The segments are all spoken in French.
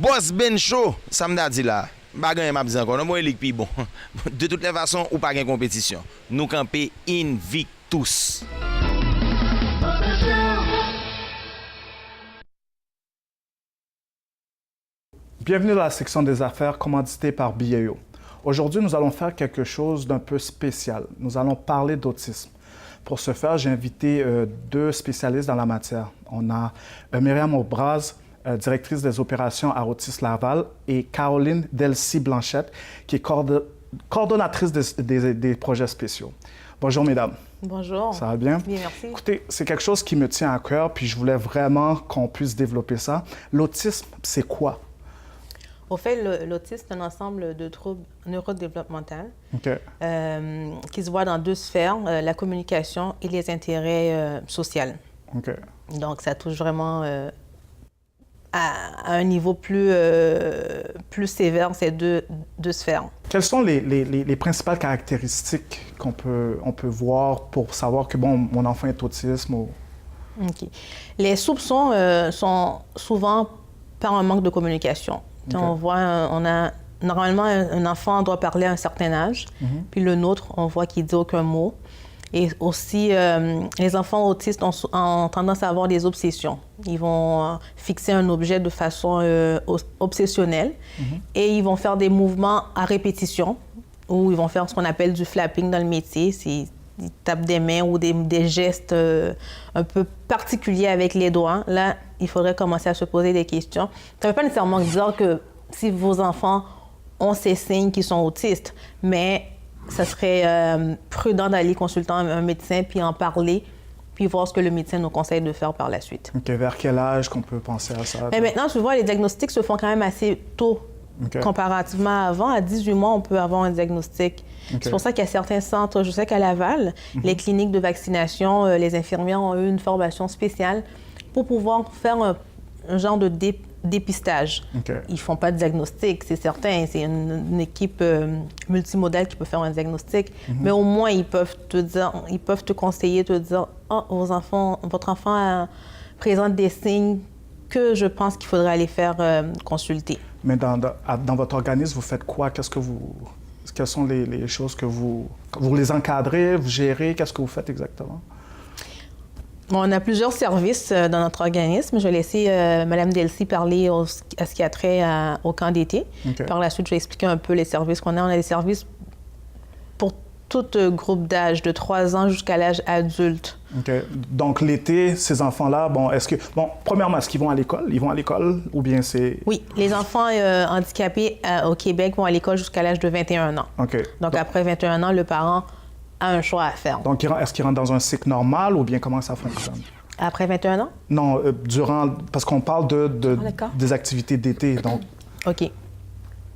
Boss Ben Show, ça m'a dit là. Bagan m'a dit encore, non, moi, il est bon. De toutes les façons, ou pas de compétition. Nous camper invictus. Bienvenue dans la section des affaires commanditée par BAO. Aujourd'hui, nous allons faire quelque chose d'un peu spécial. Nous allons parler d'autisme. Pour ce faire, j'ai invité deux spécialistes dans la matière. On a Myriam Obraz, directrice des opérations à Autis Laval, et Caroline Delcy Blanchette, qui est coordonnatrice des projets spéciaux. Bonjour, mesdames. Bonjour. Ça va bien? Bien, merci. Écoutez, c'est quelque chose qui me tient à cœur, puis je voulais vraiment qu'on puisse développer ça. L'autisme, c'est quoi? Au fait, l'autisme, c'est un ensemble de troubles neurodéveloppementaux qui se voient dans deux sphères, la communication et les intérêts sociaux. Okay. Donc, ça touche vraiment à un niveau plus sévère, ces deux sphères. Quelles sont les principales caractéristiques qu'on peut voir pour savoir que, bon, mon enfant est autisme? Ou... Okay. Les soupçons sont souvent par un manque de communication. Okay. Normalement, un enfant doit parler à un certain âge, puis le nôtre, on voit qu'il ne dit aucun mot. Et aussi, les enfants autistes ont tendance à avoir des obsessions. Ils vont fixer un objet de façon obsessionnelle et ils vont faire des mouvements à répétition ou ils vont faire ce qu'on appelle du flapping dans le métier. Ils tapent des mains ou des gestes un peu particuliers avec les doigts. Là, il faudrait commencer à se poser des questions. Ça ne veut pas nécessairement dire que si vos enfants ont ces signes qui sont autistes, mais ça serait prudent d'aller consulter un médecin puis en parler, puis voir ce que le médecin nous conseille de faire par la suite. OK. Vers quel âge qu'on peut penser à ça? Mais maintenant, tu vois, les diagnostics se font quand même assez tôt. Okay. Comparativement à avant, à 18 mois, on peut avoir un diagnostic. Okay. C'est pour ça qu'il y a certains centres, je sais qu'à Laval, les cliniques de vaccination, les infirmières ont eu une formation spéciale pour pouvoir faire un genre de dépistage. Okay. Ils ne font pas de diagnostic, c'est certain. C'est une équipe multimodale qui peut faire un diagnostic. Mais au moins, ils peuvent te conseiller, te dire « Ah, votre enfant présente des signes que je pense qu'il faudrait aller faire consulter. » Mais dans votre organisme, vous faites quoi? Quelles sont les choses que vous les encadrez, vous gérez? Qu'est-ce que vous faites exactement? Bon, on a plusieurs services dans notre organisme. Je vais laisser Mme Delcy parler à ce qui a trait au camp d'été. Okay. Par la suite, je vais expliquer un peu les services qu'on a. On a des services pour tout groupe d'âge, de 3 ans jusqu'à l'âge adulte. Okay. Donc, l'été, ces enfants-là, premièrement, est-ce qu'ils vont à l'école? Ils vont à l'école ou bien c'est... Oui, les enfants handicapés au Québec vont à l'école jusqu'à l'âge de 21 ans. Okay. Donc, après 21 ans, le parent a un choix à faire. Donc, est-ce qu'ils rentrent dans un cycle normal ou bien comment ça fonctionne? Après 21 ans? Non, parce qu'on parle des activités d'été, donc... OK.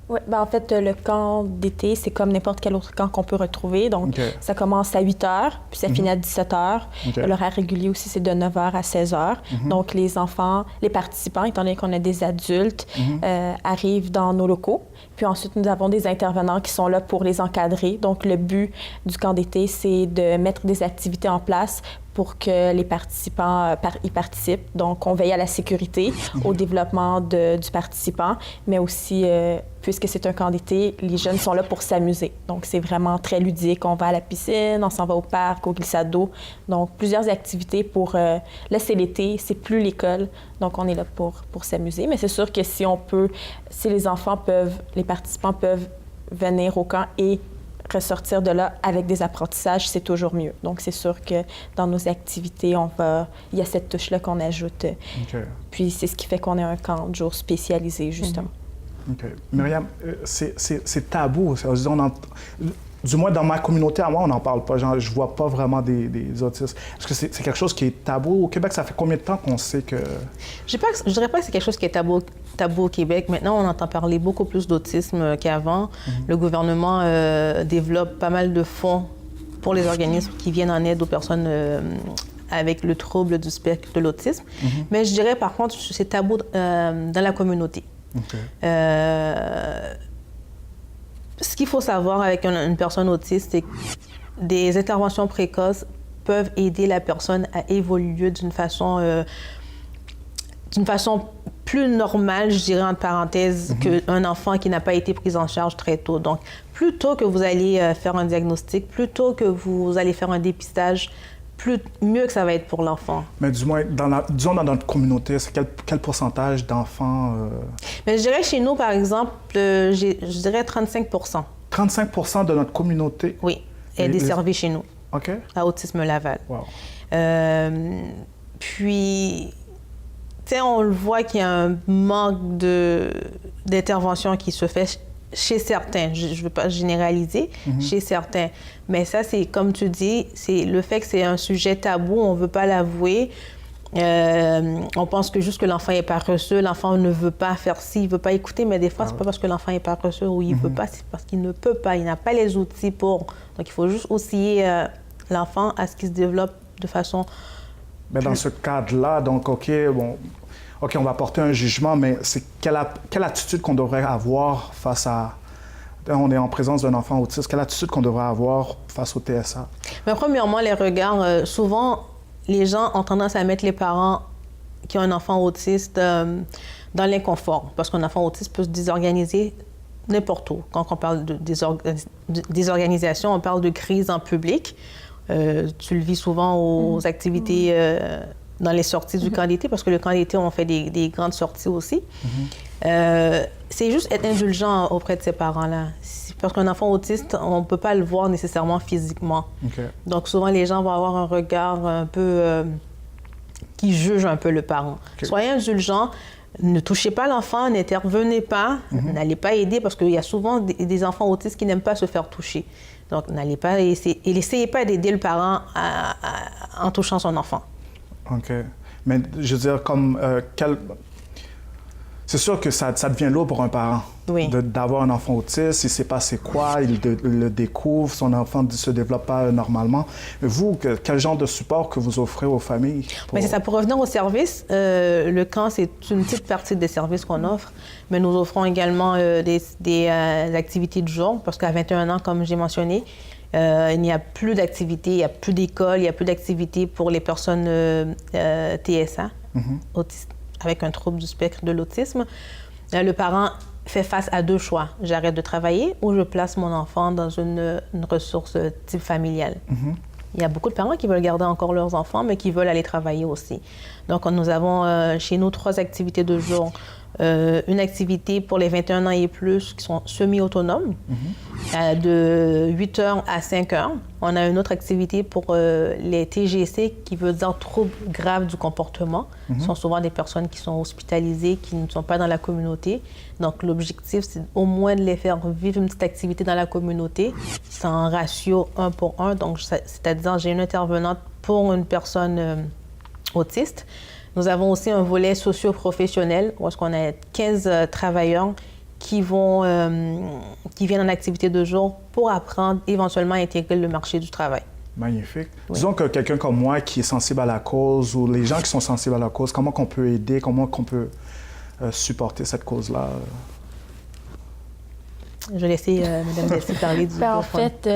Oui, en fait, le camp d'été, c'est comme n'importe quel autre camp qu'on peut retrouver. Donc, ça commence à 8 h, puis ça finit à 17 h. L'horaire régulier aussi, c'est de 9 h à 16 h. Donc, les enfants, les participants, étant donné qu'on a des adultes, arrivent dans nos locaux. Puis ensuite, nous avons des intervenants qui sont là pour les encadrer. Donc, le but du camp d'été, c'est de mettre des activités en place pour que les participants y participent. Donc, on veille à la sécurité, au développement du participant, mais aussi, puisque c'est un camp d'été, les jeunes sont là pour s'amuser. Donc, c'est vraiment très ludique. On va à la piscine, on s'en va au parc, au glissade d'eau. Donc, plusieurs activités pour... là, c'est l'été, c'est plus l'école. Donc, on est là pour s'amuser. Mais c'est sûr que si les participants peuvent venir au camp et ressortir de là avec des apprentissages, c'est toujours mieux. Donc, c'est sûr que dans nos activités, il y a cette touche-là qu'on ajoute. Okay. Puis, c'est ce qui fait qu'on est un camp de jour spécialisé, justement. OK. Myriam, c'est tabou. Du moins, dans ma communauté, à moi, on n'en parle pas. Genre, je ne vois pas vraiment des autistes. Est-ce que c'est quelque chose qui est tabou au Québec? Ça fait combien de temps qu'on sait que... Je ne dirais pas que c'est quelque chose qui est tabou au Québec. Maintenant, on entend parler beaucoup plus d'autisme qu'avant. Le gouvernement développe pas mal de fonds pour les organismes qui viennent en aide aux personnes avec le trouble du spectre de l'autisme. Mais je dirais, par contre, c'est tabou dans la communauté. Okay. Ce qu'il faut savoir avec une personne autiste, c'est que des interventions précoces peuvent aider la personne à évoluer d'une façon plus normal, je dirais entre parenthèses, qu'un enfant qui n'a pas été pris en charge très tôt. Donc, plus tôt que vous allez faire un diagnostic, plus tôt que vous allez faire un dépistage, mieux que ça va être pour l'enfant. Mais du moins, disons dans notre communauté, c'est quel pourcentage d'enfants? Mais je dirais chez nous, par exemple, je dirais 35 35 de notre communauté? Oui, est desservie chez nous, OK. à Autisme Laval. Wow. Puis, tu sais, on le voit qu'il y a un manque d'intervention qui se fait chez certains. Je ne veux pas généraliser, chez certains. Mais ça, c'est comme tu dis, c'est le fait que c'est un sujet tabou, on ne veut pas l'avouer. On pense que juste que l'enfant est paresseux, l'enfant ne veut pas faire ci, il ne veut pas écouter, mais des fois, c'est pas parce que l'enfant est paresseux ou il ne veut pas, c'est parce qu'il ne peut pas, il n'a pas les outils pour. Donc, il faut juste outiller l'enfant à ce qu'il se développe de façon... Mais dans ce cadre-là, donc, OK, on va porter un jugement, mais c'est quelle attitude qu'on devrait avoir face à... On est en présence d'un enfant autiste, quelle attitude qu'on devrait avoir face au TSA? Mais premièrement, les regards, souvent, les gens ont tendance à mettre les parents qui ont un enfant autiste dans l'inconfort, parce qu'un enfant autiste peut se désorganiser n'importe où. Quand on parle de désorganisation, on parle de crise en public. Tu le vis souvent aux activités, dans les sorties du camp d'été, parce que le camp d'été, on fait des grandes sorties aussi. C'est juste être indulgent auprès de ces parents-là. Parce qu'un enfant autiste, on ne peut pas le voir nécessairement physiquement. Okay. Donc souvent, les gens vont avoir un regard un peu qui juge un peu le parent. Okay. Soyez indulgents. Ne touchez pas l'enfant, n'intervenez pas, n'allez pas aider, parce qu'il y a souvent des enfants autistes qui n'aiment pas se faire toucher. Donc, n'allez pas essayer, et n'essayez pas d'aider le parent en touchant son enfant. OK. Mais je veux dire, comme c'est sûr que ça devient lourd pour un parent. Oui. D'avoir un enfant autiste, il ne sait pas c'est quoi, il le découvre, son enfant ne se développe pas normalement. Mais vous, quel genre de support que vous offrez aux familles? Mais c'est ça, pour revenir au service, le camp, c'est une petite partie des services qu'on offre, mais nous offrons également des activités du jour, parce qu'à 21 ans, comme j'ai mentionné, il n'y a plus d'activités, il n'y a plus d'école, il n'y a plus d'activités pour les personnes TSA, autistes, avec un trouble du spectre de l'autisme. Le parent fait face à deux choix. J'arrête de travailler ou je place mon enfant dans une ressource type familiale. Il y a beaucoup de parents qui veulent garder encore leurs enfants, mais qui veulent aller travailler aussi. Donc, nous avons chez nous 3 activités de jour. Une activité pour les 21 ans et plus qui sont semi-autonomes, de 8h à 5h. On a une autre activité pour les TGC, qui veut dire troubles graves du comportement. Ce sont souvent des personnes qui sont hospitalisées, qui ne sont pas dans la communauté. Donc, l'objectif, c'est au moins de les faire vivre une petite activité dans la communauté. C'est en ratio 1 pour 1. Donc, c'est-à-dire, j'ai une intervenante pour une personne autiste. Nous avons aussi un volet socio-professionnel où est-ce qu'on a 15 travailleurs qui viennent en activité de jour pour apprendre éventuellement à intégrer le marché du travail. Magnifique. Oui. Disons que quelqu'un comme moi qui est sensible à la cause ou les gens qui sont sensibles à la cause, comment qu'on peut aider, comment qu'on peut supporter cette cause-là? Je vais laisser Mme Dessy parler du En fait,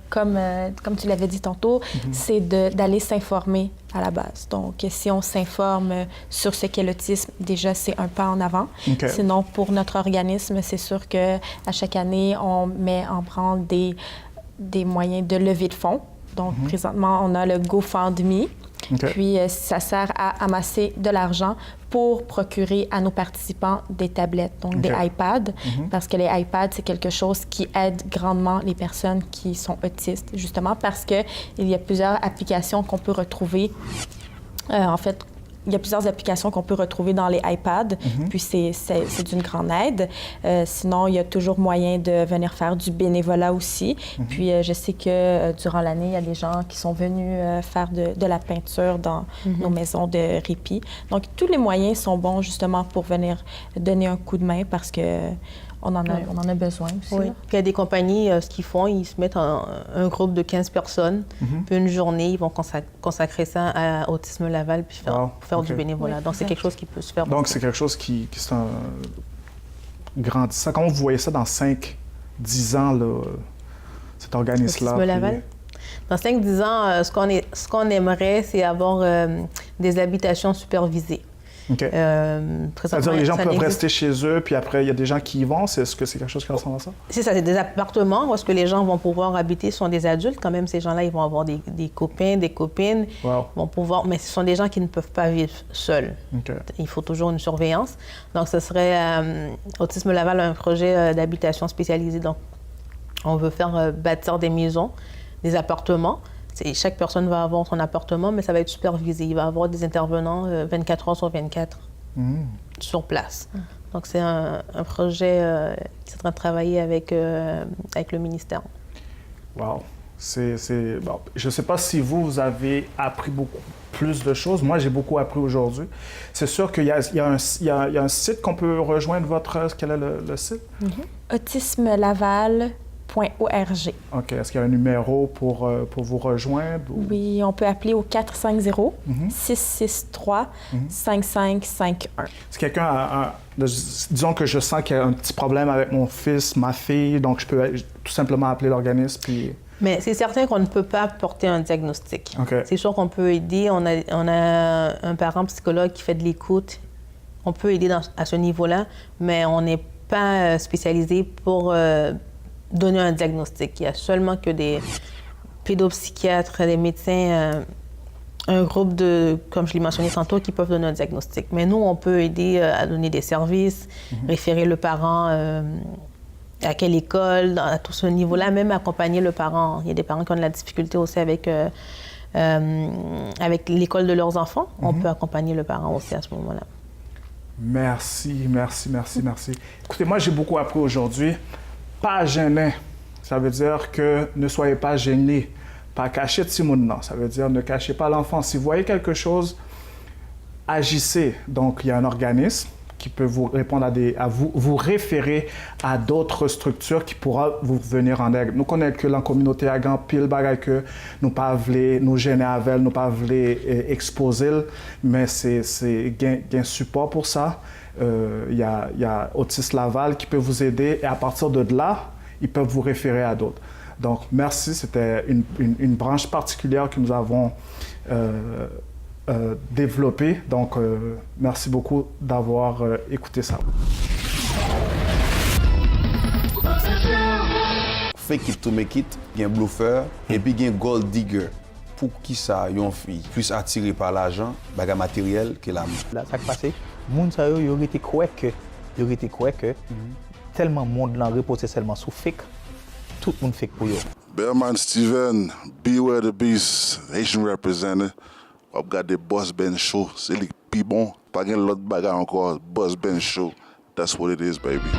comme tu l'avais dit tantôt, c'est d'aller s'informer à la base. Donc, si on s'informe sur ce qu'est l'autisme, déjà, c'est un pas en avant. Okay. Sinon, pour notre organisme, c'est sûr qu'à chaque année, on met en branle des moyens de levée de fonds. Donc, présentement, on a le GoFundMe. Okay. Puis, ça sert à amasser de l'argent pour procurer à nos participants des tablettes, donc des iPads, parce que les iPads, c'est quelque chose qui aide grandement les personnes qui sont autistes, justement parce qu'il y a plusieurs applications qu'on peut retrouver. En fait, il y a plusieurs applications qu'on peut retrouver dans les iPads, puis c'est d'une grande aide. Sinon, il y a toujours moyen de venir faire du bénévolat aussi. Puis je sais que durant l'année, il y a des gens qui sont venus faire de la peinture dans nos maisons de répit. Donc, tous les moyens sont bons justement pour venir donner un coup de main parce que on en a besoin aussi. Oui. Puis il y a des compagnies, ce qu'ils font, ils se mettent un groupe de 15 personnes, puis une journée, ils vont consacrer ça à Autisme Laval, puis faire du bénévolat. Oui, donc, c'est quelque chose qui peut se faire. Donc, c'est quelque chose qui est un grandissant. Comment vous voyez ça dans 5-10 ans, là, cet organisme-là? Autisme Laval? Dans 5-10 ans, ce qu'on aimerait, c'est avoir des habitations supervisées. OK. C'est-à-dire les gens peuvent rester chez eux, puis après, il y a des gens qui y vont. Est-ce que c'est quelque chose qui ressemble à ça? C'est ça, c'est des appartements où est-ce que les gens vont pouvoir habiter. Ce sont des adultes, quand même, ces gens-là, ils vont avoir des copains, des copines. Wow. Vont pouvoir, mais ce sont des gens qui ne peuvent pas vivre seuls. OK. Il faut toujours une surveillance. Donc, ce serait Autisme Laval a un projet d'habitation spécialisé. Donc, on veut faire bâtir des maisons, des appartements. Chaque personne va avoir son appartement, mais ça va être supervisé. Il va y avoir des intervenants 24 heures sur 24 sur place. Donc, c'est un projet qui est en train de travailler avec le ministère. Wow. Bon. Je ne sais pas si vous avez appris beaucoup plus de choses. Moi, j'ai beaucoup appris aujourd'hui. C'est sûr qu'il y a un site qu'on peut rejoindre Quel est le site? Autismelaval.org. OK. Est-ce qu'il y a un numéro pour vous rejoindre? Ou... Oui, on peut appeler au 450-663-5551. Si quelqu'un disons que je sens qu'il y a un petit problème avec mon fils, ma fille, donc je peux tout simplement appeler l'organisme puis... Mais c'est certain qu'on ne peut pas porter un diagnostic. Okay. C'est sûr qu'on peut aider. On a un parent psychologue qui fait de l'écoute. On peut aider à ce niveau-là, mais on n'est pas spécialisé pour donner un diagnostic. Il y a seulement que des pédopsychiatres, des médecins, un groupe comme je l'ai mentionné tantôt, qui peuvent donner un diagnostic. Mais nous, on peut aider à donner des services, référer le parent à quelle école, à tout ce niveau-là, même accompagner le parent. Il y a des parents qui ont de la difficulté aussi avec l'école de leurs enfants. On peut accompagner le parent aussi à ce moment-là. Merci. Écoutez, moi, j'ai beaucoup appris aujourd'hui. Pas gêné, ça veut dire que ne soyez pas gênés. Pas cacher de Simone, non. Ça veut dire ne cachez pas l'enfant. Si vous voyez quelque chose, agissez. Donc, il y a un organisme qui peut vous répondre vous référer à d'autres structures qui pourra vous venir en aide. Nous connaissons que la communauté a grand pile bagay que nous pas voulons nous gêner avec, nous pas voulons exposer, mais c'est un support pour ça. Il y a Autisme Laval qui peut vous aider et à partir de là, ils peuvent vous référer à d'autres. Donc, merci. C'était une branche particulière que nous avons développée. Donc, merci beaucoup d'avoir écouté ça. Fake it to make it, il y a un bluffer et puis il y a un gold digger. Pour qui ça, une fille plus attirée par l'argent, bagarre matériel que l'amour. Là, ça qui passe, moun sa yo aurait été quoi que tellement monde là reposé seulement sur fake, tout le monde fake pour yo. Bearman Steven, Beware the Beast, Asian representative. I've got the Boss Ben Show. C'est le plus bon. Pas de l'autre bagarre encore. Boss Ben Show. That's what it is, baby.